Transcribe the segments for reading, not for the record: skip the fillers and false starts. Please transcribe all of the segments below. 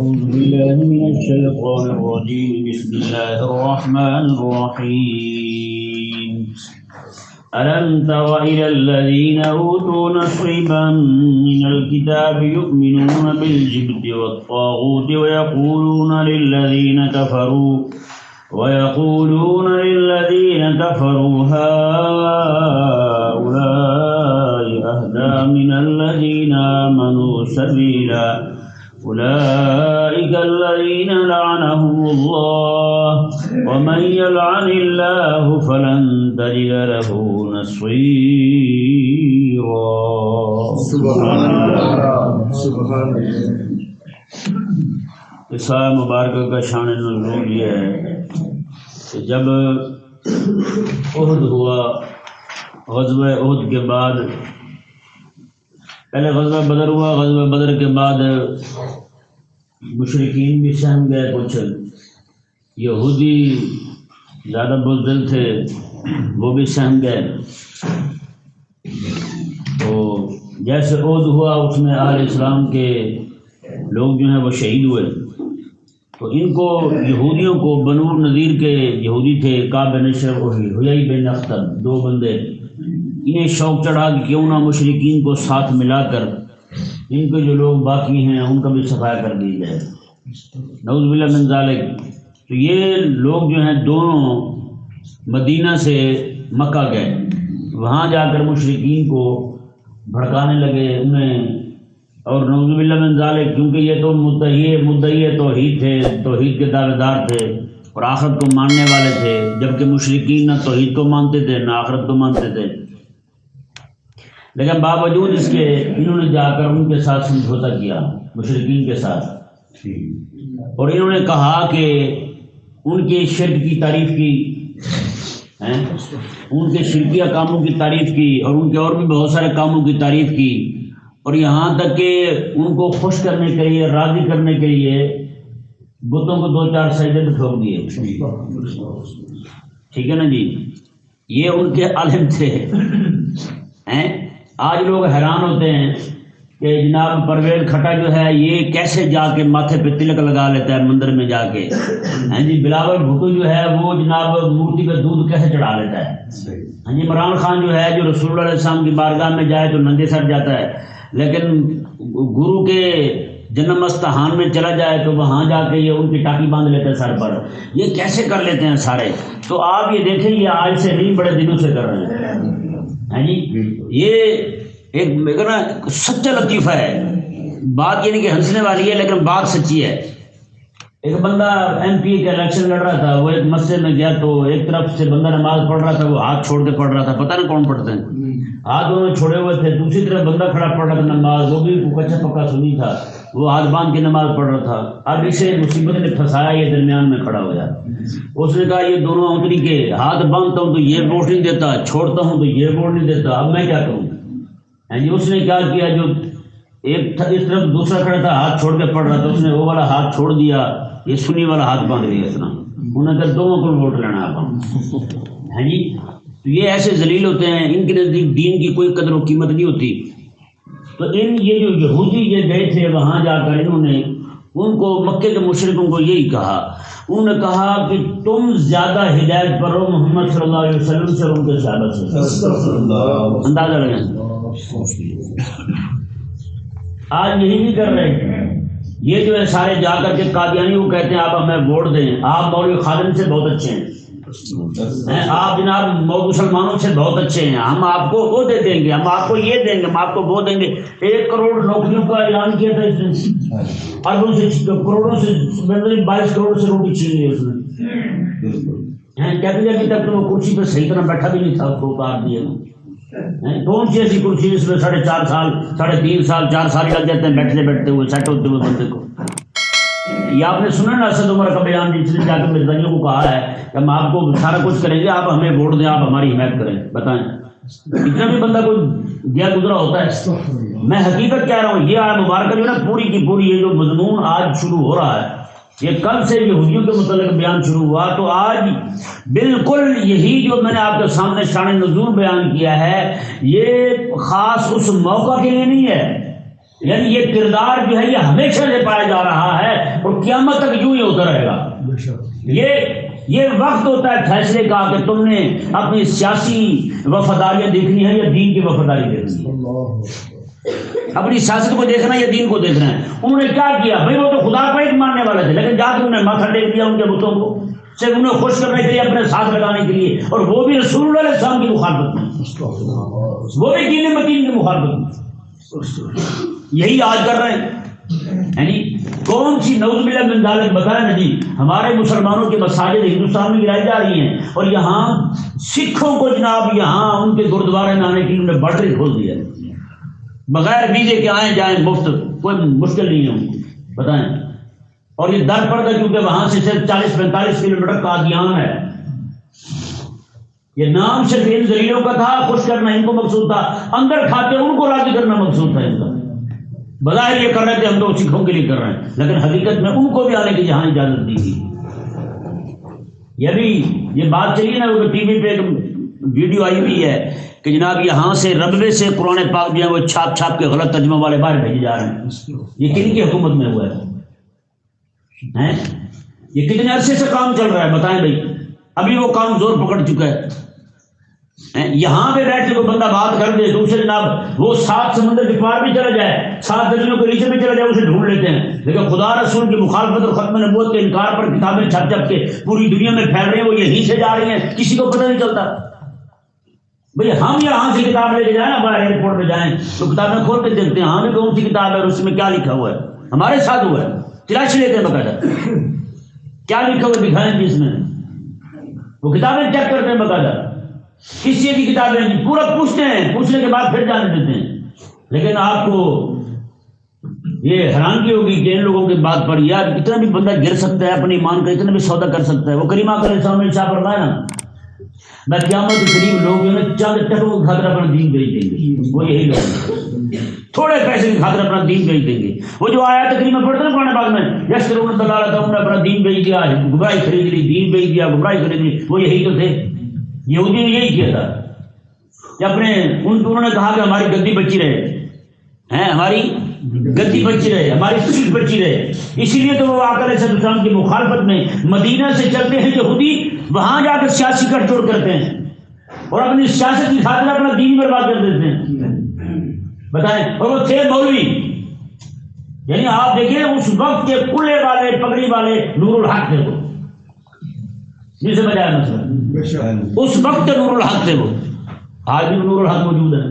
أعوذ بالله من الشيطان الرجيم. بسم الله الرحمن الرحيم. ألم تر إلى الذين أوتوا نصيبا من الكتاب يؤمنون بالجبت والطاغوت ويقولون للذين كفروا هؤلاء أهدى من الذين آمنوا سبيلا. أولئك الذين لعنهم الله ومن يلعن الله فلن تجد له نصيرا. سبحان اللہ سبحان اللہ. اس آیہ مبارکہ کا شان نزول یہ ہے کہ جب احد ہوا، غزوہ احد کے بعد پہلے غزوہ بدر ہوا، غزوہ بدر کے بعد مشرکین بھی سہم گئے، کچھ یہودی زیادہ بزدل تھے وہ بھی سہم گئے. تو جیسے احد ہوا اس میں اہل اسلام کے لوگ جو ہیں وہ شہید ہوئے. تو ان کو یہودیوں کو بنو نذیر کے یہودی تھے، کعب بن اشرف اور حیی بن اخطب، دو بندے، انہیں شوق چڑھا کہ کیوں نہ مشرکین کو ساتھ ملا کر ان کے جو لوگ باقی ہیں ان کا بھی صفایا کر دی جائے. نعوذ باللہ من ذالک. تو یہ لوگ جو ہیں دونوں مدینہ سے مکہ گئے، وہاں جا کر مشرکین کو بھڑکانے لگے انہیں، اور نعوذ باللہ من ذالک کیونکہ یہ تو مدعی توحید تھے، توحید کے دعوے دار تھے اور آخرت کو ماننے والے تھے، جبکہ مشرکین نہ توحید کو مانتے تھے نہ آخرت کو مانتے تھے. لیکن باوجود اس کے انہوں نے جا کر ان کے ساتھ سمجھوتا کیا، مشرکین کے ساتھ، اور انہوں نے کہا کہ ان کے شرک کی تعریف کی، ان کے شرکیہ کاموں کی تعریف کی، اور ان کے اور بھی بہت سارے کاموں کی تعریف کی، اور یہاں تک کہ ان کو خوش کرنے کے لیے، راضی کرنے کے لیے بتوں کو 2-4 سجدے پہ ٹھوک دیے. ٹھیک ہے نا جی، یہ ان کے عالم تھے. آج لوگ حیران ہوتے ہیں کہ جناب پرویز کھٹا جو ہے یہ کیسے جا کے ماتھے پہ تلک لگا لیتا ہے مندر میں جا کے. جی بلاول بھٹو جو ہے وہ جناب مورتی پہ دودھ کیسے چڑھا لیتا ہے. جی عمران خان جو ہے جو رسول اللہ علیہ السلام کی بارگاہ میں جائے تو ننگے سر جاتا ہے، لیکن گرو کے جنم استھان میں چلا جائے تو وہاں جا کے یہ ان کی ٹاکی باندھ لیتے ہیں سر پر. یہ کیسے کر لیتے ہیں سارے؟ تو آپ یہ دیکھیں یہ آج سے نہیں بڑے دنوں سے کر رہے ہیں. جی یہ ایک سچا لطیفہ ہے. بات یہ نہیں کہ ہنسنے والی ہے لیکن بات سچی ہے. ایک بندہ ایم پی کا الیکشن لڑ رہا تھا، وہ ایک مسجد میں گیا تو ایک طرف سے بندہ نماز پڑھ رہا تھا، وہ ہاتھ چھوڑ کے پڑھ رہا تھا، پتہ نہیں کون پڑھتے ہیں، ہاتھ دونوں چھوڑے ہوئے تھے. دوسری طرف بندہ کھڑا پڑھ رہا تھا نماز، وہ بھی کچا پکا سنی تھا، وہ ہاتھ باندھ کے نماز پڑھ رہا تھا. اب اسے مصیبت نے پھنسایا، یہ درمیان میں کھڑا ہو جاتا. اس نے کہا یہ دونوں اونتری کے ہاتھ باندھتا ہوں تو یہ ووٹ نہیں دیتا، چھوڑتا ہوں تو یہ ووٹ نہیں دیتا، اب میں کیا کروں. اس نے کیا کیا، جو ایک اس طرف دوسرا کھڑا تھا ہاتھ چھوڑ کے پڑھ رہا تھا، اس نے وہ والا ہاتھ چھوڑ دیا، یہ سنی والا ہاتھ باندھ لیا. اس طرح انہوں نے کہا دونوں کو ووٹ لینا آپ ہم. جی تو یہ ایسے ذلیل ہوتے ہیں، ان کے نزدیک دین کی کوئی قدر و قیمت نہیں ہوتی. تو یہ جو یہودی یہ گئے تھے وہاں جا کر انہوں نے ان کو مکے کے مشرکوں کو یہی کہا، انہوں نے کہا کہ تم زیادہ ہدایت پر ہو محمد صلی اللہ علیہ وسلم سے اور ان کے صحابہ سے. اندازہ لگائیں. آج یہی نہیں کر رہے. یہ جو ہے سارے جا کر کے قادیانی وہ کہتے ہیں آپ ہمیں ووٹ دیں، آپ مولوی خادم سے بہت اچھے ہیں، آپ جناب مسلمانوں سے بہت اچھے ہیں، ہم آپ کو وہ دے دیں گے، ہم آپ کو یہ دیں گے، ہم آپ کو وہ دیں گے. 1 کروڑ نوکریوں کا اعلان کیا تھا اس نے، اربوں سے کروڑوں سے 22 کروڑ سے روٹی چھین لی اس نے. کہتے ہیں ابھی تک تو وہ کرسی پہ صحیح طرح بیٹھا بھی نہیں تھا، اس کو اتار دیا. کون سی ایسی کرسی جس میں 3.5 سال 3.5 سال 4 سال لگ جاتے ہیں بیٹھتے ہوئے سیٹ ہوتے ہوئے بندے کو. یہ آپ نے سنا نا اسد عمر کا بیان جس نے جا کے مرزائیوں کو کہا ہے کہ ہم آپ کو سارا کچھ کریں گے، آپ ہمیں ووٹ دیں، آپ ہماری حمایت کریں. بتائیں اتنا بھی بندہ کوئی گیا گزرا ہوتا ہے. میں حقیقت کہہ رہا ہوں، یہ آیت مبارکہ جو ہے نا پوری کی پوری یہ جو مضمون آج شروع ہو رہا ہے، یہ کل سے یہودیوں کے متعلق بیان شروع ہوا، تو آج بالکل یہی جو میں نے آپ کے سامنے شان نزول بیان کیا ہے یہ خاص اس موقع کے لیے نہیں ہے، یعنی یہ کردار جو ہے یہ ہمیشہ سے پایا جا رہا ہے اور قیامت تک یوں ہی ہوتا رہے گا. یہ وقت ہوتا ہے فیصلے کا کہ تم نے اپنی سیاسی وفاداریاں دیکھنی ہے یا دین کی وفاداری دیکھنی ہے. اپنی سیاست کو دیکھنا یا دین کو دیکھنا ہے. انہوں نے کیا کیا بھائی، وہ تو خدا کو ایک ماننے والے تھے، لیکن جا کے انہوں نے ماتھا ٹیک دیا ان کے بتوں کو، صرف انہیں خوش کرنے کے لیے، اپنے ساتھ لگانے کے لیے، اور وہ بھی رسول اللہ علیہ السلام کی مخالفت میں، وہ بھی دین متین کی مخالفت میں. یہی آج کر رہے ہیں. یعنی کون سی نعوذ باللہ من ذالک بتائیں نا جی. ہمارے مسلمانوں کے مساجد ہندوستان میں گرائی جا رہی ہیں، اور یہاں سکھوں کو جناب یہاں ان کے گردوارے میں آنے کے لیے انہوں نے بارڈر کھول دیا، بغیر ویزے کے آئیں جائیں مفت، کوئی مشکل نہیں ہے ان کو، بتائیں. اور یہ در پردہ کیونکہ وہاں سے صرف 40-45 کلومیٹر قادیان ہے. یہ نام صرف ان ذلیلوں کا تھا، خوش کرنا ان کو مقصود تھا، اندر کھاتے ان کو راضی کرنا مقصود تھا ان کا. بظاہر یہ کر رہے تھے ہم تو سکھوں کے لیے کر رہے ہیں، لیکن حقیقت میں ان کو بھی آنے کی جہاں اجازت دی تھی. یہ بات چلی نا، وہ ٹی وی پہ ایک ویڈیو آئی ہوئی ہے کہ جناب یہاں سے ربوے سے قرآن پاک جو ہے وہ چھاپ چھاپ کے غلط ترجمہ والے باہر بھیجے جا رہے ہیں. یہ کن کی حکومت میں ہوا ہے؟ یہ کتنے عرصے سے کام چل رہا ہے بتائیں بھائی. ابھی وہ کام زور پکڑ چکا ہے. یہاں پہ بیٹھ کے کوئی بندہ بات کر دے، دوسرے جناب وہ 7 سمندر کے پار بھی چلا جائے، 7 درجنوں کے نیچے بھی چلا جائے، اسے ڈھونڈ لیتے ہیں. لیکن خدا رسول کی مخالفت اور ختم نبوت کے انکار پر کتابیں چھپ چھپ کے پوری دنیا میں پھیل رہی ہیں، وہ یہیں سے جا رہی ہیں، کسی کو پتہ نہیں چلتا. بھئی ہم یہاں سے کتاب لے کے جائیں نا، باہر ایئرپورٹ پہ جائیں تو کتابیں کھول کے دیکھتے ہیں، ہاں بھی کون سی کتاب ہے اور اس میں کیا لکھا ہوا ہے. ہمارے ساتھ ہوا ہے، تلاشی لیتے ہیں باقاعدہ کیا لکھا ہوا دکھائیں گے اس میں. وہ کتابیں چیک کرتے ہیں باقاعدہ، کس چیز کی کتابیں، پورا پوچھتے ہیں، پوچھنے کے بعد پھر جانے دیتے ہیں. لیکن آپ کو یہ حیرانگی ہوگی کہ ان لوگوں کی بات پر یار اتنا بھی بندہ گر سکتا ہے اپنے ایمان کا، اتنا بھی سودا کر سکتا ہے. وہ کریمہ علیہ السلام نے ارشاد فرمایا نا، میں قیامت کے قریب لوگ جو ہے چند ٹکوں کی خاطر اپنا دین بیچ دیں گے. وہ یہی لوگ تھوڑے پیسے کی خاطر اپنا دین بیچ دیں گے. وہ جو آیات کریمہ پڑھتے ہیں قرآن پاک میں، یشترون الضلالۃ، انہوں نے اپنا دین بیچ دیا، گمراہی خرید لی، دین بیچ دیا، گمراہی خرید لی. وہ یہی تو تھے، یہودی نے یہی کیا تھا کہ اپنے انہوں نے کہا کہ ہماری گدی بچی رہے، ہماری گدی بچی رہے، ہماری سیٹ بچی رہے. اسی لیے تو وہ آقا علیہ السلام کی مخالفت میں مدینہ سے چلتے ہیں یہودی، وہاں جا کر سیاسی کٹ جوڑ کرتے ہیں اور اپنی سیاست کی خاطر اپنا دین برباد کر دیتے ہیں. بتائیں. اور وہ تھے مولوی. یعنی آپ دیکھیں اس وقت کے کلے والے پگڑی والے نور الحق تھے وہ، جس سے بجایا مسئلہ اس وقت نور الحق تھے وہ. آج بھی نور الحق موجود ہے.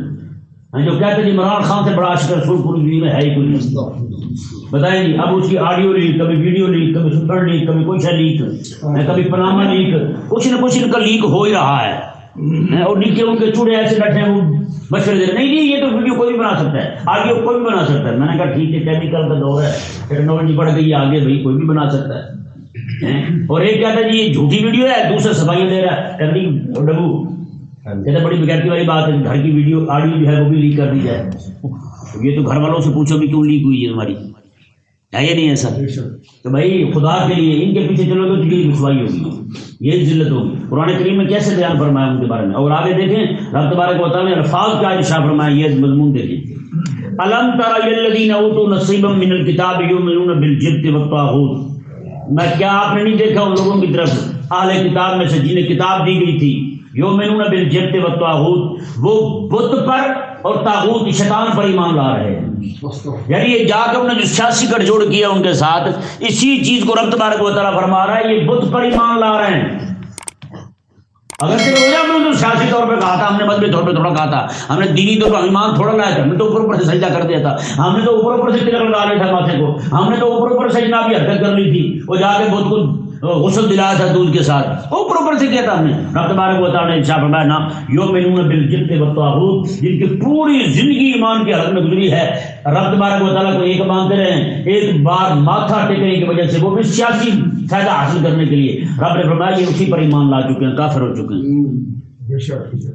جو کہتے ہیں عمران خان سے بڑا عاشق رسول پوری دنیا میں ہے ہی کوئی نہیں. بتائیں جی. اب اس کی آڈیو لیک، کبھی ویڈیو لیک، کبھی سپر لیک، کبھی کچھ لیک، کبھی پناما لیک، کچھ نہ کچھ ان کا لیک ہو ہی رہا ہے. اور نیچے ان کے چوڑے ایسے بیٹھے ہیں، وہ مشورے دے رہے نہیں جی یہ تو ویڈیو کوئی بھی بنا سکتا ہے، آڈیو کوئی بھی بنا سکتا ہے. میں نے کہا ٹھیک ہے، کیمیکل کا دور ہے، ٹیکنالوجی بڑھ گئی ہے آگے، بھائی کوئی بھی بنا سکتا ہے. اور ایک کہتا ہے جی یہ جھوٹی ویڈیو ہے، دوسرے صفائیاں دے رہا ہے ٹیکنیک ڈبو. کہتے بڑی بغیرتی والی بات ہے، گھر کی ویڈیو آڈیو جو ہے وہ بھی لیک کر دی جائے. یہ تو گھر والوں سے پوچھو بھی کیوں لیک ہوئی ہے ہماری، ہے یہ نہیں ایسا؟ تو بھائی خدا کے لیے ان کے پیچھے چلو گے تو یہ رسوائی ہوگی، یہ ذلت ہوگی. قرآن کریم میں کیسے بیان فرمایا ان کے بارے میں. اور آگے دیکھیں رب تبارک و تعالیٰ نے الفاظ کا ارشاد فرمایا، یہ مضمون دیکھیں. الم تر الی الذین اوتوا نصیبا من الکتاب یؤمنون بالجبت والطاغوت. میں کیا آپ نے نہیں دیکھا ان لوگوں کی طرف اہل کتاب میں سے جنہیں کتاب دی گئی تھی، یؤمنون بالجبت والطاغوت، وہ بت پر اور طاغوت شیطان پر ایمان لا رہے ہیں. یعنی یہ جا کے انہوں نے جو سیاسی گٹھ جوڑ کیا ان کے ساتھ، اسی چیز کو رب تبارک و تعالیٰ فرما رہا ہے یہ بت پر ایمان لا رہے ہیں. اگر تو سیاسی طور پہ کہا تھا، ہم نے مذہبی طور پہ تھوڑا کہا تھا، ہم نے دینی طور پر ایمان تھوڑا لایا تھا، ہم نے تو اوپر سے سجدہ کر دیا تھا، ہم نے تو اوپر سے تلک لگا لیا تھا ماتھے کو، ہم نے تو اوپر سے جناب حرکت کر لی تھی، وہ جا کے بت کو غسل دلایا تھا دودھ کے ساتھ، اوپر سے کیا تھا ہم نے. رب تبارک و تعالیٰ نے ارشاد فرمایا نا یؤمنون بالجبت والطاغوت، جن کی پوری زندگی ایمان کی حالت میں گزری ہے، رب تبارک و تعالیٰ کو ایک مانتے رہے، ایک بار ماتھا ٹیکنے کی وجہ سے وہ بھی سیاسی فائدہ حاصل کرنے کے لیے رب نے فرمایا یہ اسی پر ایمان لا چکے ہیں، کافر ہو چکے ہیں.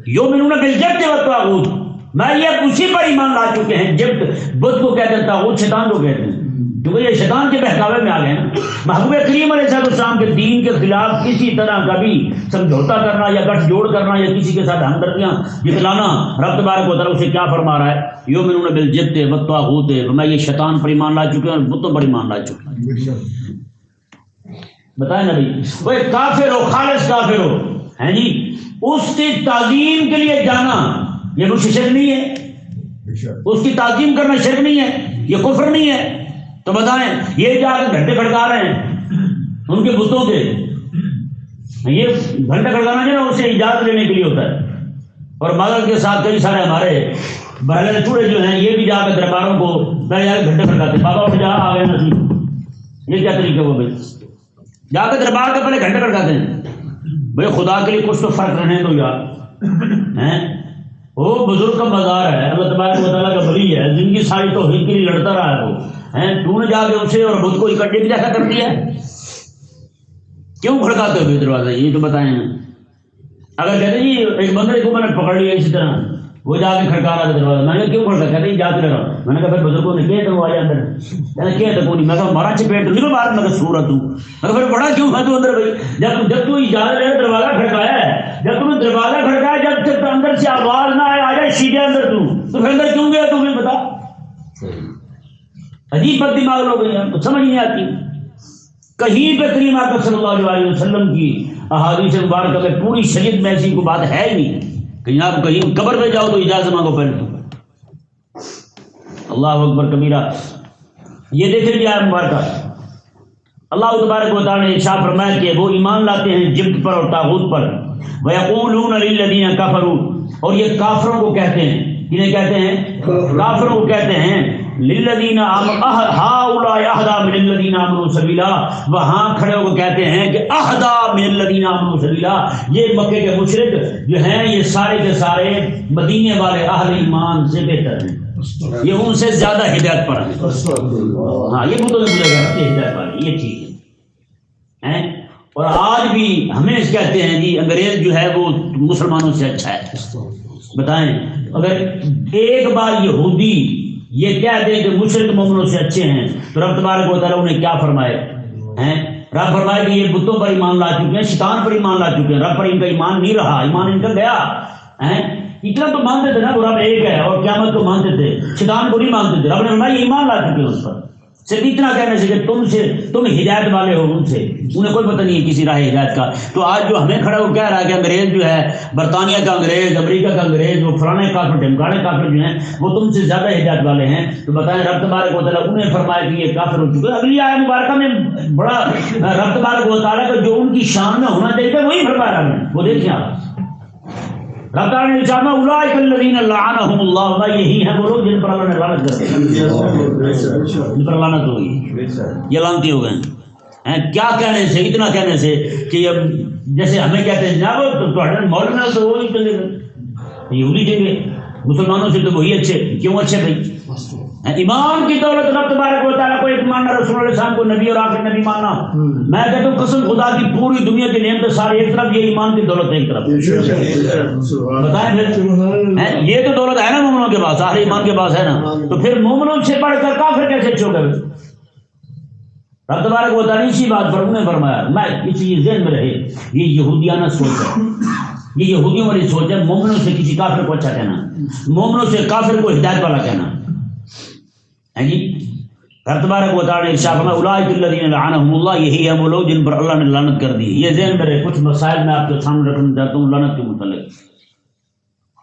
یؤمنون بالجبت والطاغوت، میں یہ اسی پر ایمان لا چکے ہیں. جبت بت کو کہتے ہیں، طاغوت شیطان کو کہتے ہیں. کیونکہ یہ شیطان کے بہکاوے میں آ گئے نا. محبوب کریم علیہ السلام کے دین کے خلاف کسی طرح کا بھی سمجھوتا کرنا یا گٹھ جوڑ کرنا یا کسی کے ساتھ ہمدردیاں جتلانا، رب تبارک و تعالیٰ اسے کیا فرما رہا ہے؟ یؤمنون بالجبت والطاغوت، میں یہ شیطان پر ایمان لا چکے ہیں اور بتوں پر ایمان لا چکے ہیں. بتائیں نا بھائی، وہ کافر ہو، خالص کافر ہو ہیں جی، اس کی تعظیم کے لیے جانا یہ کچھ شرک نہیں ہے؟ اس کی تعظیم کرنا شرک نہیں ہے؟ یہ کفر نہیں ہے؟ تو بتائیں، یہ جا کے گھنٹے کھڑکا رہے ہیں ان کے بتوں کے، یہ گھنٹے کھڑکانا جو ہے نا اسے اجازت لینے کے لیے ہوتا ہے. اور مدد کے ساتھ کئی سارے ہمارے بہلے چوڑے جو ہیں یہ بھی جا کے درباروں کو پہلے جا کے گھنٹے کھڑکاتے، بابا اٹھ جا آ گئے نصیب. یہ کیا طریقہ ہوا بھائی؟ جا کے دربار کے پہلے گھنٹے کھڑکاتے ہیں. بھائی خدا کے لیے کچھ تو فرق رہنے دو یار. وہ بزرگ کا مزار ہے، اللہ تبارک و تعالیٰ کا ولی ہے، زندگی ساری توحید کے لیے لڑتا رہا ہے وہ. تو نے جا کے اسے اور بدھ کو اکٹھے بھی جیسا کر دیا ہے؟ کیوں کھڑکاتے ہو دروازہ؟ یہ تو بتائیں. اگر کہتے جی ایک بندے کو میں نے پکڑ لیا اسی طرح، وہ جا کے کھڑکا رہا تھا دروازہ، میں نے کیوں کھڑکا؟ کہتے ہیں جاتے رہا. میں نے کہا پھر بزرگوں نے کیا تو آیا اندر، کہتے کیا تھا نہیں. میں کہا مارا چپیٹ نکل باہر. میں کہا سورت ہوں. میں کہا پھر بڑا کیوں ہے تو اندر؟ بھائی جب تو اجازت ہے دروازہ کھڑکایا ہے، جب تم نے دروازہ کھڑکایا، جب تک اندر سے آواز نہ آئے آ جائے سیدھے اندر تو پھر اندر کیوں گیا تمہیں بتا؟ عجیب بد دماغ لوگ ہیں، تو سمجھ نہیں آتی. کہیں پہ کریم آقا صلی اللہ علیہ وسلم کی احادیث مبارکہ میں پوری شریعت میں ایسی کوئی بات ہے ہی نہیں. کہیں آپ کہیں قبر پہ جاؤ تو اجازت مانگو پہلے تو. اللہ اکبر کبیرہ. یہ دیکھ لیجیے آیت مبارکہ، اللہ تبارک و تعالیٰ نے ارشاد فرمایا کہ وہ ایمان لاتے ہیں جبت پر اور طاغوت پر. وَيَقُولُونَ لِلَّذِينَ كَفَرُوا، اور یہ کافروں کو کہتے ہیں. کنہیں کہتے ہیں؟ کافروں کو کہتے ہیں. لِلَّذِينَ هَؤُلَاءِ أَهْدَىٰ مِنَ الَّذِينَ آمَنُوا سَبِيلًا، وہاں کھڑے ہو کے کہتے ہیں کہ أَهْدَىٰ مِنَ الَّذِينَ آمَنُوا سَبِيلًا، یہ مکے کے مشرک جو ہیں یہ سارے کے سارے مدینے والے اہل ایمان سے بہتر ہیں، یہ ان سے زیادہ ہدایت پر ہیں. ہاں یہ بتوں نے بولے گا کہ ہدایت والے یہ ٹھیک ہے. اور آج بھی ہمیں کہتے ہیں جی انگریز جو ہے وہ مسلمانوں سے اچھا ہے. بتائیں اگر ایک بار یہودی یہ کہہ دیں کہ مشرک مومنوں سے اچھے ہیں تو رب تبارک و تعالیٰ انہیں کیا فرمائے ہیں؟ رب فرمائے کہ یہ بتوں پر ایمان لا چکے ہیں، شیطان پر ایمان لا چکے ہیں، رب پر ان کا ایمان نہیں رہا، ایمان ان کا گیا. اتنا تو مانتے تھے نا وہ رب ایک ہے اور قیامت کو مانتے تھے، شیطان کو نہیں مانتے تھے. رب نے فرمایا ایمان لا چکے ہیں اس پر. صرف اتنا کہنے سے کہ تم ہدایت والے ہو، ان سے انہیں کوئی پتہ نہیں ہے کسی راہ ہدایت کا. تو آج جو ہمیں کھڑا ہو کہہ رہا ہے کہ انگریز جو ہے برطانیہ کا انگریز، امریکہ کا انگریز، وہ فلانے کافر ڈھمکانے کافر جو ہیں وہ تم سے زیادہ ہدایت والے ہیں، تو بتائیں رب تبارک و تعالیٰ انہیں فرمایا کہ یہ کافر ہو چکے. اگلی آیت مبارکہ میں بڑا رب تبارک و تعالیٰ کا جو ان کی شان میں ہونا چاہیے وہی فرمایا رب نے. وہ دیکھیں آپ، رب تعالیٰ نے ارشاد فرمایا اولئک الذین لعنهم اللہ، یہی ہیں وہ لوگ جن پر اللہ نے لعنت کر دی، جن پر لعنت ہوئی، یہ لعنتی ہو گئے ہیں. کیا کہنے سے؟ اتنا کہنے سے کہ اب جیسے ہمیں کہتے ہیں جناب مولوی تو وہی چلے گئے، یہودی چلے مسلمانوں سے تو وہی اچھے. کیوں اچھے بھائی؟ ایمان کی دولت رب تبارک و تعالیٰ کو ایک ماننا، رسول اللہ علیہ السلام کو نبی اور آخری نبی ماننا. میں کہتا ہوں قسم خدا کی پوری دنیا کی نعمتیں ساری ایک طرف، یہ ایمان کی دولت ایک طرف. بتائیں پھر یہ تو دولت ہے نا مومنوں کے پاس، آخری ایمان کے پاس ہے نا، تو پھر مومنوں سے پڑھ کر کافر کیسے اچھے ہو گئے؟ رب تبارک و تعالیٰ اسی بات پر انہیں فرمایا. میں اس لیے ذہن میں رہے یہ یہودیانہ سوچ ہے، یہ یہودیوں والی سوچ ہے. مومنوں سے کسی کافر کو اچھا کہنا، مومنوں سے کافر کو ہدایت والا کہنا ہے جی. رب تبارک و تعالیٰ نے ارشاد فرمایا اولئک الذین لعنهم اللہ، یہی ہے وہ لوگ جن پر اللہ نے لعنت کر دی. یہ ذہن میں رہے. کچھ مسائل میں آپ کے سامنے رکھنا چاہتا ہوں لعنت کے متعلق،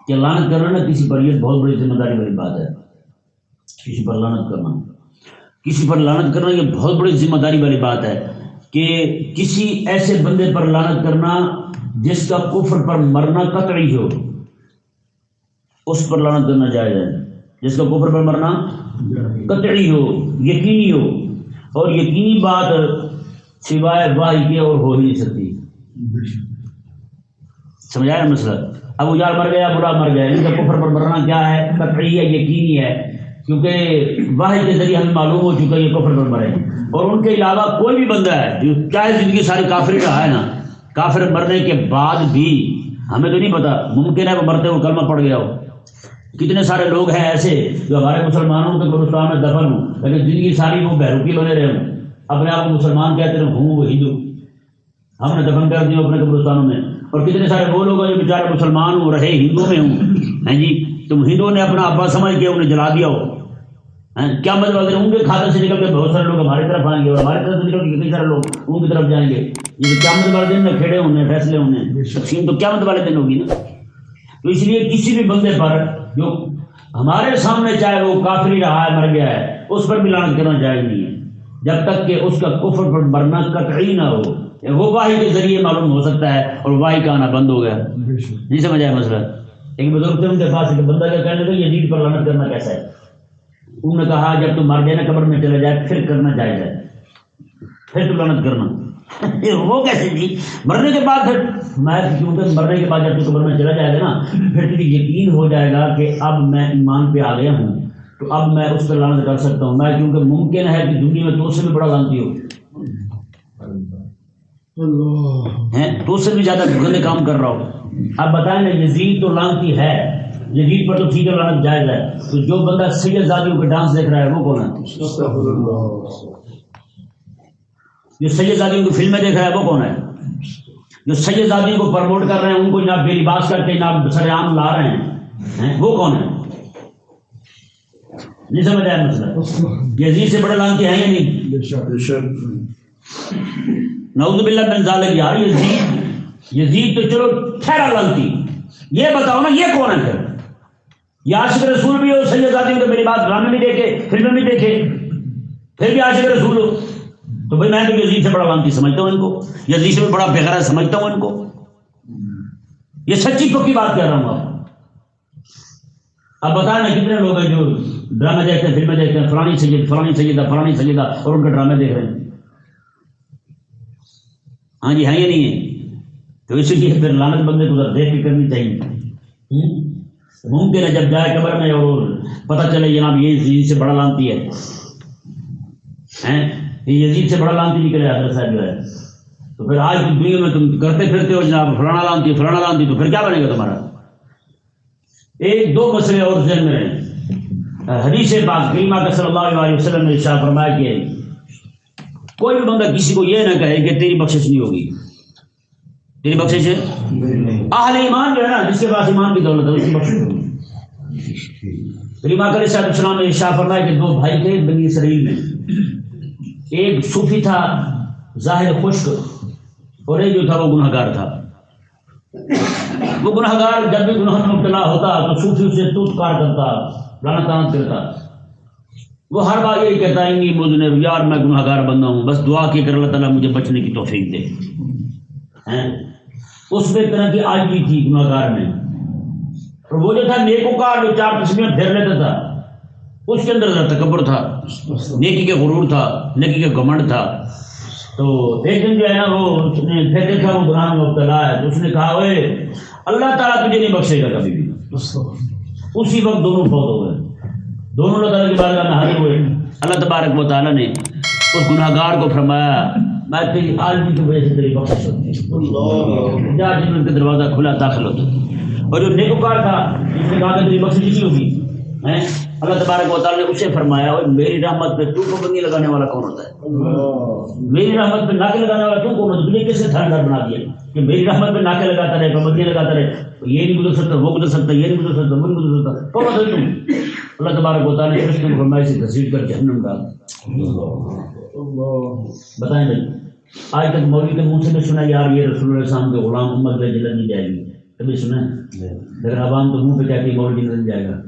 کہ لعنت کرنا نا کسی پر یہ بہت بڑی ذمہ داری والی بات ہے. کسی پر لعنت کرنا، کسی پر لعنت کرنا یہ بہت بڑی ذمہ داری والی بات ہے، کہ کسی ایسے بندے پر لعنت کرنا جس کا کفر پر مرنا قطعی ہو، اس پر لعنت کرنا جائز ہے. جس کا کفر پر مرنا قطعی ہو، یقینی ہو، اور یقینی بات سوائے وحی کے اور ہو ہی نہیں سکتی. سمجھایا مسئلہ؟ ابو جہل مر گیا، بڑا مر گیا، ان کا کفر پر مرنا کیا ہے؟ قطعی ہے، یقینی ہے، کیونکہ وحی کے ذریعے ہمیں معلوم ہو چکا ہے یہ کفر پر مرے. اور ان کے علاوہ کوئی بھی بندہ ہے جو چاہے زندگی ساری کافر رہا ہے نا، کافر مرنے کے بعد بھی ہمیں تو نہیں پتا، ممکن ہے وہ مرتے ہوئے کلمہ پڑھ گیا ہو، کتنے سارے لوگ ہیں ایسے جو ہمارے مسلمانوں کے قبرستان میں دفن ہوں لیکن زندگی ساری وہ بہروپی بنے رہے ہوں، اپنے آپ کو مسلمان کہتے ہیں، ہوں وہ ہندو، ہم نے دفن کر دیا اپنے قبرستانوں میں۔ اور کتنے سارے وہ لوگ ہیں جو بیچارے مسلمان ہوں رہے ہندو میں ہوں، ہیں جی، تم ہندوؤں نے اپنا ابا سمجھ کے انہیں جلا دیا ہو، کیا مطلب ہے؟ ان کے کھاتے سے نکل کے بہت سارے لوگ ہماری طرف آئیں گے اور ہماری طرف سے نکل کے کئی سارے لوگ ان کی طرف جائیں گے۔ یہ کیا مطلب والے دن میں کھڑے ہونے فیصلے ہونے تقسیم تو کیا مطلب والے دن ہوگی نا۔ تو اس لیے کسی بھی بندے پر جو ہمارے سامنے چاہے وہ کافری رہا ہے مر گیا ہے اس پر بھی لعنت کرنا جائز نہیں ہے جب تک کہ اس کا کفر پر مرنا قطعی نہ ہو۔ وہ واحد کے ذریعے معلوم ہو سکتا ہے اور واحد کا آنا بند ہو گیا، نہیں سمجھ آیا مسئلہ۔ ایک بزرگ تھے ان کے پاس ایک بندہ کیا کہنے لگا یزید پر لعنت کرنا کیسا ہے؟ انہوں نے کہا جب تو مر جائے نا قبر میں چلا جائے پھر کرنا جائز ہے، پھر تو لعنت کرنا۔ وہ کیسے جی مرنے کے بعد پھر میں کیونکہ مرنے کے بعد جب تو قبر میں چلا جائے گا نا پھر تجھے یقین ہو جائے گا کہ اب میں ایمان پہ آ گیا ہوں تو اب میں اس پر لعنت کر سکتا ہوں میں، کیونکہ ممکن ہے کہ دنیا میں تو اس سے بھی بڑا لعنتی ہو، تو اس سے بھی زیادہ گندے کام کر رہا ہو۔ اب بتائیں نا یزید تو لعنتی ہے، یزید پر تو ٹھیک ہے لعنت جائز ہے، تو جو بندہ سید زادیوں کے ڈانس دیکھ رہا ہے وہ کون ہے؟ جو سید زادیوں کی فلمیں دیکھ رہا ہے وہ کون ہے؟ جو سید زادیوں کو پروموٹ کر رہے ہیں ان کو نہ بے لباس کر کے نہ سر عام لا رہے ہیں وہ کون ہے؟ نہیں سمجھ آیا مسئلہ؟ یزید سے بڑے لعنتی ہیں یا نہیں؟ نعوذ باللہ من ذالک۔ یار یزید تو چلو ٹھہرا لعنتی، یہ بتاؤ نا یہ کون ہے پھر؟ یہ عاشق رسول بھی ہو، سید زادیوں کے بے لباس ڈرامے بھی دیکھے فلمیں بھی دیکھے پھر بھی عاشق رسول ہو، تو بھائی میں تو یزید سے بڑا لعنتی سمجھتا ہوں ان کو، یزید سے بڑا بے غیرت سمجھتا ہوں ان کو۔ یہ سچی پکی بات کہہ رہا ہوں آپ۔ اب بتائیں نا کتنے لوگ ہیں جو ڈرامے دیکھتے ہیں فلمیں دیکھتے ہیں، فلانی سید فلانی سیدہ فلانی سیدہ، اور ان کے ڈرامے دیکھ رہے ہیں۔ ہاں جی ہے یا نہیں ہے؟ تو اسی لیے پھر لعنت بندے کو دیکھ کے کرنی چاہیے۔ ممکن ہے جب جائے قبر میں اور پتہ چلے جناب یہ یزید سے بڑا لعنتی ہے، یہ یزید سے بڑا لعنتی نکلے حضرت صاحب جو ہے، تو پھر آج کی دنیا میں تم کرتے پھرتے ہو جناب فلانا لعنتی فلانا لعنتی، تو پھر کیا بنے گا تمہارا؟ ایک دو مسئلے اور ذہن میں رہیں۔ حدیث پاک کریمہ کا صلی اللہ علیہ وسلم نے ارشاد فرمایا کہ کوئی بھی بندہ کسی کو یہ نہ کہے کہ تیری بخشش نہیں ہوگی، تیری بخشش ہے اہل ایمان جو ہے نا جس کے پاس ایمان کی دولت ہے اس کی بخشش ہوگی۔ کریمہ کا علیہ السلام نے ارشاد فرمایا کہ دو بھائی تھے بنی اسرائیل میں، ایک صوفی تھا ظاہر خشک اور ایک جو تھا وہ گناہ گار تھا۔ وہ گناہ گار جب بھی گناہ میں مبتلا ہوتا تو صوفی اسے توت کار کرتا لعنت طعنت کرتا، وہ ہر بار یہی کہتا ہے کہ مذنب یار میں گناہ گار بندہ ہوں، بس دعا کی کر اللہ تعالیٰ مجھے بچنے کی توفیق دے۔ اس میں طرح کی عاجزی تھی گناہ گار میں، اور وہ جو تھا نیکوکار جو چار قسمیاں پھیر لیتا تھا اس کے اندر ذرا تکبر تھا، نیکی کے غرور تھا، نیکی کے گھمنڈ تھا۔ تو ایک دن جو ہے نا وہ اس نے پھر دیکھا وہ گناہ میں مبتلا ہے تو اس نے کہا اوے اللہ تعالیٰ تجھے نہیں بخشے گا کبھی بھی۔ اسی وقت دونوں فوت ہو گئے، دونوں اللہ تعالیٰ کی بارگاہ میں حاضر ہوئے۔ اللہ تبارک و تعالیٰ نے اس گناہ گار کو فرمایا میں تیری عاجزی کی وجہ سے تیری بخشش ہوتی ہے، جا جنت کا دروازہ کھلا داخل ہوتا۔ اور جو نیکوکار تھا جس نے کہا کہ تیری بخشش نہیں ہوگی، اللہ تبارک و تعالیٰ نے اسے فرمایا میری رحمت پہ تو پابندی لگانے والا کون ہوتا ہے؟ میری رحمت پہ ناکے لگانے والا تو کون ہوتا ہے؟ تجھے کس سے تھاندار بنا دیا کہ میری رحمت پہ ناکے لگاتا رہے پابندی لگاتا رہے، یہ نہیں گزر سکتا وہ گزر سکتا یہ نہیں گزر سکتا وہ نہیں گزر سکتا، کون ہوتا ہے تم؟ اللہ تبارک و تعالیٰ نے اس کو فرمایا سے تصویر کر جہنم ڈال۔ بتائیں بھائی آج تک مولوی کے منہ سے بھی سنا یار یہ رسول اللہ صلی اللہ علیہ وسلم کے غلام امت میں جنت نہیں جائے گی، کبھی سنا ہے؟ لیکن عوام تو منہ پہ کہتی ہے مولوی جنت جائے گا،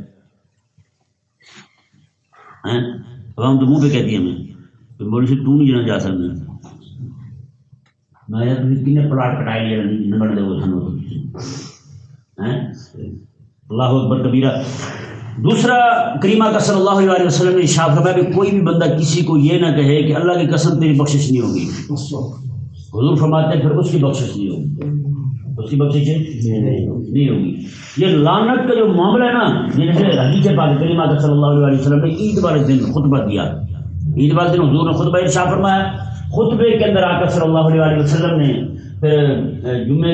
عوام تو منہ پہ کہتی ہے ہمیں مولوی سے تو نہیں جانا جا سکتا، میں یار تمہیں کنے پلاٹ کٹائے لیا نہیں بن دے وہ سنو اللہ اکبر کبیرہ۔ دوسرا کریمہ کا صلی اللہ علیہ وسلم نے ارشاد فرمایا کہ کوئی بھی بندہ کسی کو یہ نہ کہے کہ اللہ کی قسم تیری بخشش نہیں ہوگی، حضور فرماتے ہیں پھر اس کی بخشش نہیں ہوگی، اس کی بخشش نہیں ہوگی۔ یہ لعنت کا جو معاملہ ہے نا، جیسے حدیث پاک کریمہ کا صلی اللہ علیہ وسلم نے عید والے دن خطبہ دیا، عید والے دن حضور نے خطبہ ارشاد فرمایا، خطبے کے اندر آ کر صلی اللہ علیہ وسلم نے پھر جمعے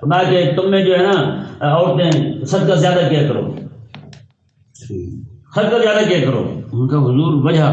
فرمایا کہ تم میں جو ہے نا عورتیں صدقہ زیادہ کیا کرو, صدقہ زیادہ کیا کرو. ان کا حضور وجہ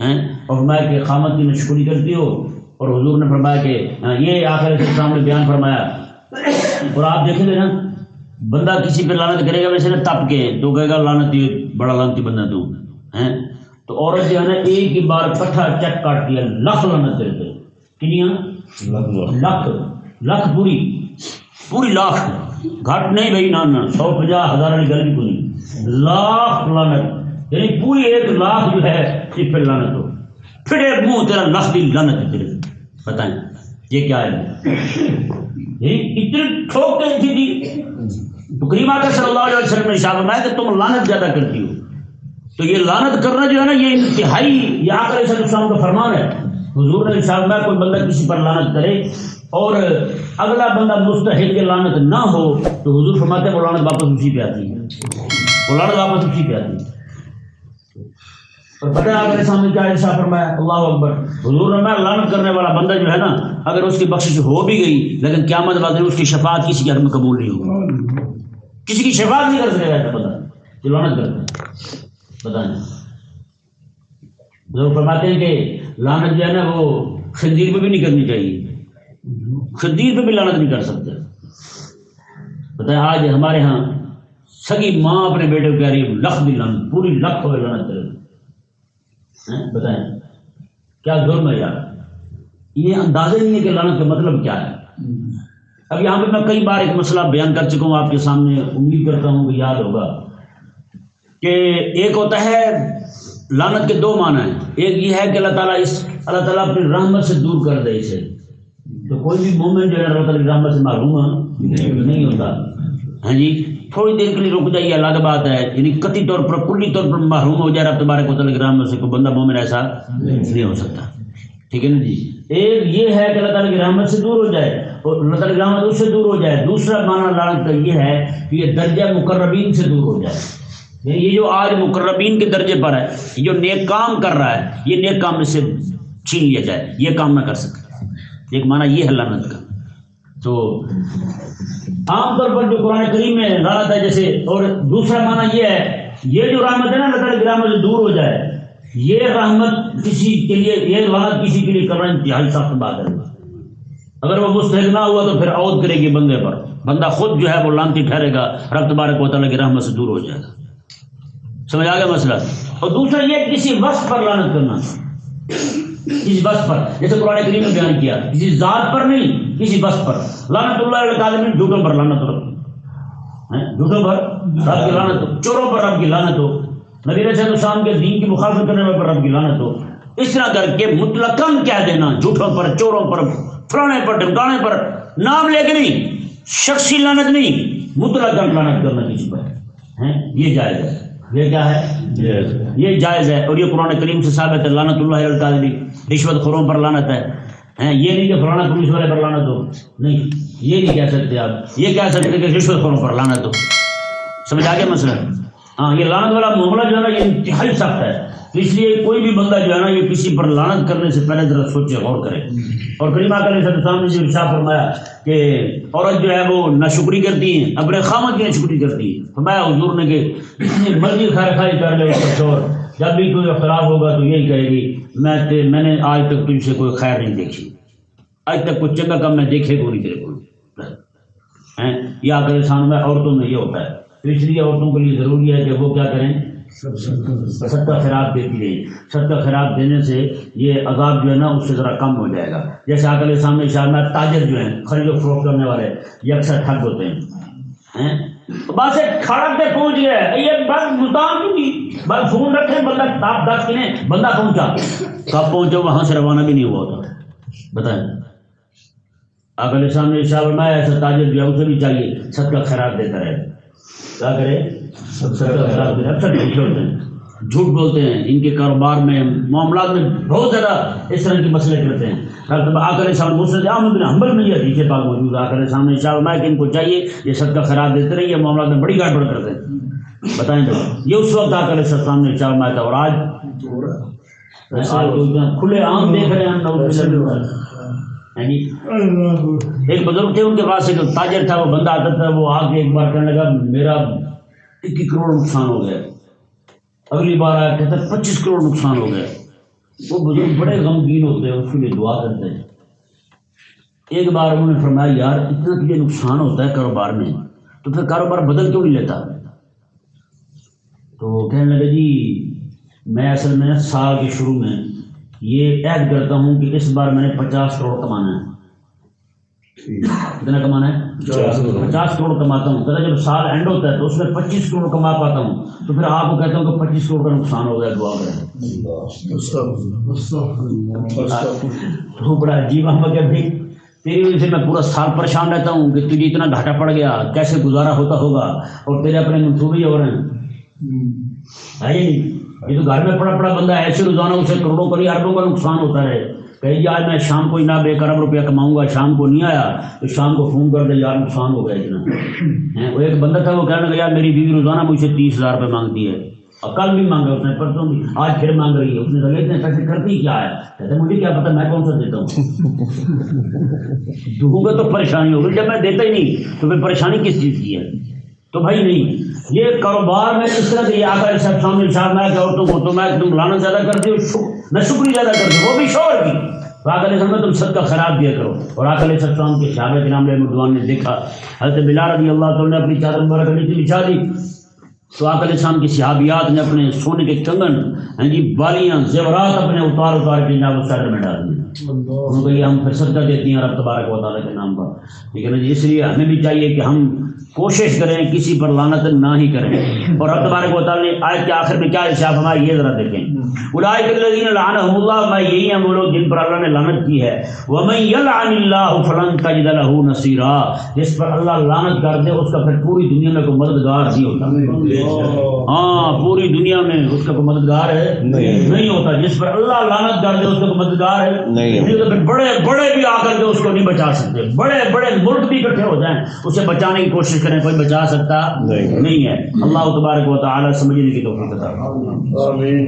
اور فرمایا کہ خامد کی نشکری کرتی ہو. اور حضور نے فرمایا کہ یہ آخر کے سامنے بیان فرمایا. اور آپ دیکھیں گے نا بندہ کسی پہ لعنت کرے گا ویسے نا تپ کے تو کہے گا لعنتی بڑا لعنتی بندہ تو ہیں. تو عورت جو ہے نا ایک ہی بار کٹھا چٹ کاٹ دیا لاکھ لعنت کرتے. کنیاں لاکھ لاکھ پوری لاکھ گھٹ نہیں بھائی نا 150,000 والی گل بھی کوئی لاکھ لعنت یعنی پوری 1,00,000 جو ہے اس پہ لعنت ہو. پھر منہ تیرا لاکھ دی لعنت تیرے. بتائیں یہ کیا ہے؟ اتنی ٹھوک کے تھی تو کریم آقا صلی اللہ علیہ وسلم نے ارشاد فرمایا کہ تم لعنت زیادہ کرتی ہو. تو یہ لعنت کرنا جو ہے نا یہ انتہائی یہ آقا علیہ السلام کا فرمان ہے. حضور نے ارشاد فرمایا کوئی بندہ کسی پر لعنت کرے اور اگلا بندہ مستحق لعنت نہ ہو تو حضور فرماتے ہیں وہ لعنت واپس اسی پہ آتی ہے, وہ لعنت واپس اسی پہ آتی ہے. اور پتہ ہے آپ کے سامنے کیا ارشاد فرمایا؟ اللہ اکبر. حضور نے فرمایا لعنت کرنے والا بندہ جو ہے نا اگر اس کی بخشش ہو بھی گئی لیکن قیامت والے دن اس کی شفاعت کسی کے حق میں قبول نہیں ہوگی, کسی کی شفاعت نہیں کر سکے گا ایسا بندہ جو لعنت کرتا ہے. بتائیں لوگ فرماتے ہیں کہ لعنت جو ہے نا وہ خنزیر پہ بھی نہیں کرنی چاہیے, خنزیر پہ بھی لعنت نہیں کر سکتے. بتائیں آج ہمارے ہاں سگی ماں اپنے بیٹے کو کہہ رہی ہے لکھ بھی لعنت, پوری لکھ ہوئے لعنت کرے. بتائیں کیا ظلم ہے یار. یہ اندازہ نہیں ہے کہ لعنت کا مطلب کیا ہے. اب یہاں پہ میں کئی بار ایک مسئلہ بیان کر چکا ہوں آپ کے سامنے, امید کرتا ہوں کہ یاد ہوگا کہ ایک ہوتا ہے لعنت کے دو معنی ہیں. ایک یہ ہے کہ اللہ تعالیٰ اپنی رحمت سے دور کر دے اسے. تو کوئی بھی مومن جو ہے اللہ تعالیٰ کی رحمت سے محروم نہیں ہوتا. ہاں جی تھوڑی دیر کے لیے رک جائیے الگ بات ہے, یعنی قطعی طور پر کلی طور پر محروم ہو جائے رب تبارک و تعالیٰ کی رحمت سے کوئی بندہ مومن ایسا نہیں ہو سکتا. ٹھیک ہے نا جی. ایک یہ ہے کہ اللہ تعالیٰ کی رحمت سے دور ہو جائے اور اللہ تعالیٰ کی رحمت اس سے دور ہو جائے. دوسرا معنی لعنت کا یہ ہے کہ یہ درجہ مقربین سے دور ہو جائے. یہ جو آج مقربین کے درجے پر ہے, یہ جو نیک کام کر رہا ہے یہ نیک کام اس سے چھین لیا جائے, یہ کام نہ کر سکے. ایک معنی یہ ہے لعنت کا. تو عام طور پر جو قرآن کریم میں لعنت ہے جیسے, اور دوسرا معنی یہ ہے یہ جو رحمت ہے نا اللہ تعالیٰ کی رحمت سے دور ہو جائے, یہ رحمت کسی کے لیے, یہ لعنت کسی کے لیے کرنا انتہائی سخت بات ہے. اگر وہ مستحق نہ ہوا تو پھر عود کرے گی بندے پر, بندہ خود جو ہے وہ لعنتی ٹھہرے گا, رب تبارک و تعالیٰ کی رحمت سے دور ہو جائے گا. سمجھ آ گیا مسئلہ. اور دوسرا یہ کسی وصف پر لعنت کرنا, کسی وصف پر, جیسے قرآن کریم نے بیان کیا کسی ذات پر نہیں کسی وصف پر. لعنت اللہ علیہ العالمین, جھوٹوں پر لعنت ہو, جھوٹوں پر رب کی لعنت ہو, چوروں پر رب کی لعنت ہو, نبی علیہ السلام کے دین کی مخالفت کرنے والے پر رب کی لعنت ہو. اس طرح کر کے مطلقاً کہہ دینا جھوٹوں پر, چوروں پر, فلانے پر, ڈمکانے پر, نام لے کے نہیں, شخصی لعنت نہیں, مطلقاً لعنت کرنا کسی پر, یہ جائز ہے. یہ کیا ہے؟ یہ جائز ہے. اور یہ قرآن کریم سے ثابت ہے. لعنت اللہ علیہ الکاذبین, رشوت خوروں پر لعنت ہے. یہ نہیں کہ فلانا پولیس والے پر لعنت ہو, نہیں یہ نہیں کہہ سکتے آپ. یہ کہہ سکتے کہ رشوت خوروں پر لعنت ہو. سمجھ آ گیا مسئلہ؟ ہاں یہ لعنت والا معاملہ جو ہے نا یہ انتہائی سخت ہے. تو اس لیے کوئی بھی بندہ جو ہے نا یہ کسی پر لعنت کرنے سے پہلے ذرا سوچے, غور کرے. اور کریم آقا علیہ السلام نے جو ارشاد فرمایا کہ عورت جو ہے وہ ناشکری کرتی ہے, اپنے خامد کی ناشکری کرتی ہے. فرمایا حضور نے کہ جتنی مرضی خیر خائی کر لے اس کا شوہر, جب بھی کوئی اختلاف ہوگا تو یہی کہے گی میں نے آج تک تجھ سے کوئی خیر نہیں دیکھی, آج تک کچھ چنگا کام میں دیکھے کو نہیں تیرے کو. یہ آقا علیہ السلام میں عورتوں میں یہ ہوتا ہے. تو اس لیے عورتوں کے لیے ضروری ہے کہ وہ کیا کریں, صدقہ خیرات دیتی رہی. صدقہ خیرات دینے سے یہ عذاب جو ہے نا اس سے ذرا کم ہو جائے گا. جیسے آقا علیہ السلام نے اشارہ میں تاجر جو ہیں, خرید و فروخت کرنے والے, یہ اکثر ٹھگ ہوتے ہیں. بس ایک کھڑک پہ پہنچ گیا, یہ بس ملتان کیوں کی, بس فون رکھے بندہ آپ 10 کنے بندہ پہنچا, کب پہنچا وہاں سے روانہ بھی نہیں ہوا ہوتا. بتائیں آقا علیہ السلام نے اشارہ فرمایا ایسا تاجر جو ہے اسے بھی چاہیے صدقہ خیرات دیتا رہے. کیا کرے؟ صدقہ خیرات دے. اکثر دیکھے ہوتے ہیں جھوٹ بولتے ہیں، ان کے کاروبار میں معاملات میں بہت زیادہ اس طرح کے مسئلے کرتے ہیں. آقا صاحب مسند احمد بن حنبل میں یہ حدیث پاک موجود ہے. آقا صاحب نے ارشاد کہ ان کو چاہیے یہ صدقہ خیرات دیتے رہیے، معاملات میں بڑی گڑبڑ کرتے ہیں. بتائیں تو یہ اس وقت آقا صاحب نے ارشاد تھا، اور آج کھلے عام دیکھ رہے ہیں. ایک بزرگ تھے، ان کے پاس ایک تاجر تھا، وہ بندہ آتا تھا، وہ آ کے ایک بار کہنے لگا میرا 21 کروڑ نقصان ہو گیا. اگلی بار آیا کہتا 25 کروڑ نقصان ہو گیا. وہ بزرگ بڑے غمگین ہوتے ہیں، اس کے لیے دعا کرتے ہیں. ایک بار انہوں نے فرمایا یار اتنا تجھے نقصان ہوتا ہے کاروبار میں تو پھر کاروبار بدل کیوں نہیں لیتا؟ تو وہ کہنے لگے جی میں اصل میں سال کے شروع میں یہ عہد کرتا ہوں کہ اس بار میں نے 50 کروڑ کمانا ہے. کتنا کمانا ہے؟ 50 کروڑ کماتا ہوں. کہتا جب سال اینڈ ہوتا ہے تو اس میں 25 کروڑ کما پاتا ہوں تو پھر آپ کو کہتا ہوں کہ 25 کروڑ کا نقصان ہو گیا، دعا کریں. تو بڑا عجیب ہم کہ بھائی تیری وجہ سے میں پورا سال پریشان رہتا ہوں کہ تجھے اتنا گھاٹا پڑ گیا، کیسے گزارا ہوتا ہوگا، اور تیرے اپنے منصوبے ہو رہے ہیں. یہ تو گھر میں پڑا پڑا بندہ ایسے روزانہ اسے کروڑوں کا نہیں اربوں کا نقصان ہوتا رہے. کہیں جی آج میں شام کو جناب 1 ارب روپیہ کماؤں گا، شام کو نہیں آیا تو شام کو فون کر دے یار نقصان ہو گیا اتنا. وہ ایک بندہ تھا، وہ کہنے لگا یار میری بیوی روزانہ مجھ سے 30,000 روپے مانگتی ہے، اور کل بھی مانگا اس نے، پرسوں بھی، آج پھر مانگ رہی ہے. اس نے کہا اتنے پیسے کرتی کیا ہے؟ کہتے مجھے کیا پتا، میں کون سا دیتا ہوں. دوں گا تو پریشانی ہوگی، جب میں دیتا ہی نہیں تو پھر پریشانی کس چیز کی ہے؟ تو بھائی نہیں، یہ کاروبار میں اس طرح سے آقا صاحب سامنے ارشاد میں کہ عورتوں کو تو میں تم لانا زیادہ کرتی ہو، میں شکریہ زیادہ کرتی ہوں، وہ بھی شوہر کی. تو آقا علیہ السلام تم صدقہ خیرات دیا کرو. اور آقا علیہ السلام کے صحابہ کرام علیہ رضوان نے دیکھا حضرت بلال رضی اللہ تعالیٰ نے اپنی چادر مبارک نیچے بچھا دی تو آقا علیہ السلام کے صحابیات نے اپنے سونے کے کنگن بالیاں زیورات اپنے اتار کے جناب صدر میں ڈال دی. انہوں کو یہ ہم پھر صدقہ دیتی ہیں رب تبارک و تعالیٰ کے نام پر. ٹھیک ہے نا جی، اس لیے ہمیں بھی چاہیے کہ ہم کوشش کریں کسی پر لعنت نہ ہی کریں. اور رب تبارک و تعالیٰ نے آیت کے آخر میں کیا ارشاد فرمایا یہ ذرا دیکھیں. اولئک الذین لعنهم اللہ، میں یہی ہیں وہ لوگ جن پر اللہ نے لعنت کی ہے. ومن یلعن اللہ فلن تجد له نصیرا، جس پر اللہ لعنت کر دے اس کا پھر پوری دنیا میں کوئی مددگار نہیں ہوتا. ہاں پوری دنیا میں اس کا کوئی مددگار ہے نہیں ہوتا. جس پر اللہ لعنت کر دے اس کا کوئی مددگار ہے نہیں. تو پھر بڑے بڑے بھی آ کر کے اس کو نہیں بچا سکتے. بڑے بڑے ملک بھی اکٹھے ہو جائیں اسے بچانے کی کوشش کریں، کوئی بچا سکتا نہیں ہے. اللہ تبارک و تعالی سمجھنے کی توفیق عطا فرمائے. آمین.